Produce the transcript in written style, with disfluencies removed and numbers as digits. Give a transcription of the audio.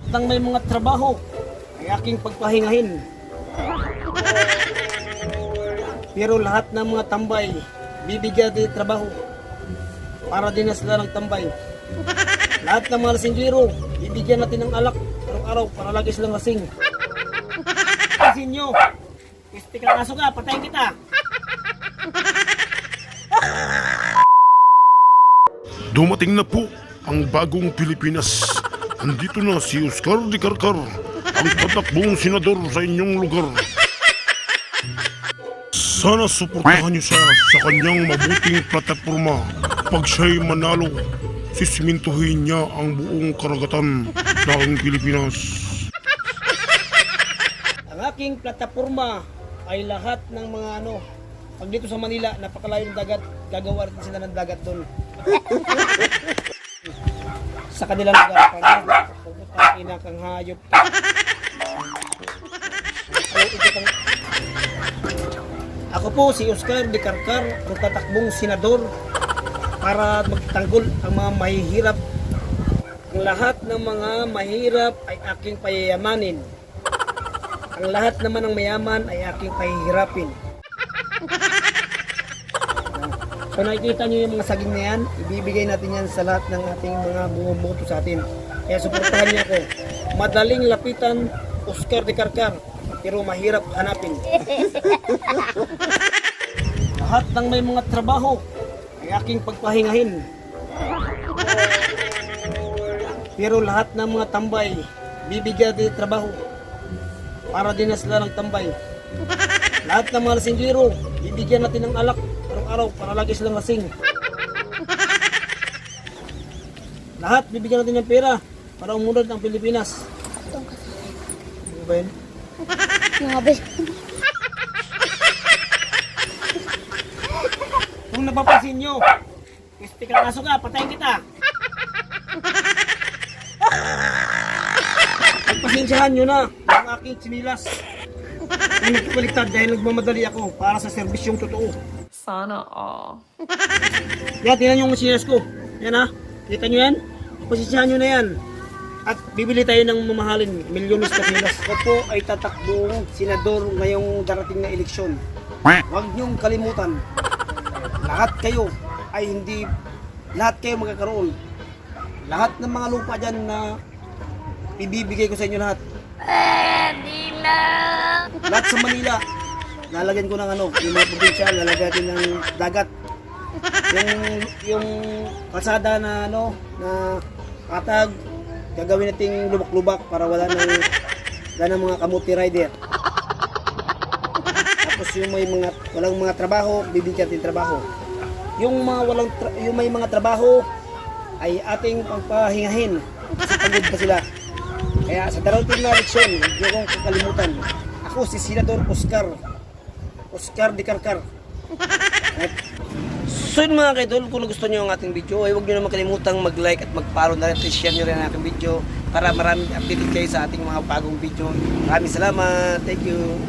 ng may mga trabaho ay aking pagpahingahin. Pero lahat ng mga tambay, bibigyan din trabaho para din na sila ng tambay. Lahat ng mga lasinggero, bibigyan natin ng alak araw-araw para lagi silang lasing. Pansin nyo, piste ka ng aso ka, patayin kita. Dumating na po ang bagong Pilipinas. Andito na si Oscar de Carcar, ang tatakbong senador sa inyong lugar. Sana suportahan niyo siya sa kanyang mabuting plataporma. Pag siya'y manalo, sisimintuhin niya ang buong karagatan ng Pilipinas. Ang aking plataporma ay lahat ng mga pag dito sa Manila, napakalayo ng dagat, gagawa rin sila ng dagat doon. Sa kanilang lugar, pupunta kang hayop. Ako po si Oscar de Carcar, ang tatakbong senador para magtanggol ang mga mahihirap. Ang lahat ng mga mahirap ay aking payayamanin. Ang lahat naman ng mayaman ay aking pahihirapin. So nakikita nyo yung mga saging na yan, ibibigay natin yan sa lahat ng ating mga bumuboto sa atin. Kaya suportahan niyo ako. Madaling lapitan, Oscar de Carcar, pero mahirap hanapin. Lahat ng may mga trabaho ay aking pagpahingahin. Pero lahat ng mga tambay, bibigyan din trabaho para din na sila ng tambay. Lahat ng mga lasinggero, bibigyan natin ng alak araw-araw para lagi silang lasing. Lahat bibigyan natin ng pera para umunod ang Pilipinas. Ano ba yun? Kung napapansin nyo, piste ka ng aso ka, patayin kita. Pagpasensyahan nyo na ang aking sinilas. Ang nagpapaliktad dahil nagmamadali ako para sa serbisyong totoo. Sana all. Yan, tingnan nyo yung sinilas ko. Yan ha, kita nyo yan? Pasensyahan nyo na yan. At bibili tayo ng mamahalin, milyones na pilas. Ako po ay tatakbong senador ngayong darating na eleksyon. Huwag niyong kalimutan. Lahat kayo magkakaroon. Lahat ng mga lupa dyan na ibibigay ko sa inyo lahat. Lahat sa Manila, lalagyan ko ng yung mga probinsya, lalagyan din ng dagat. Yung kalsada na na katag, gagawin nating lubak-lubak para wala ng mga kamuti rider. Tapos yung walang mga trabaho, bibigyan din trabaho. Yung may mga trabaho ay ating pagpahingahin kasi pagod pa sila. Kaya sa darating na eleksyon, huwag niyo kong kakalimutan. Ako si Senador Oscar de Carcar. So yun mga kaidol, kung gusto nyo ang ating video, ay huwag nyo naman kalimutang mag-like at mag-follow na rin at share nyo rin ang ating video para maraming update kayo sa ating mga bagong video. Maraming salamat. Thank you.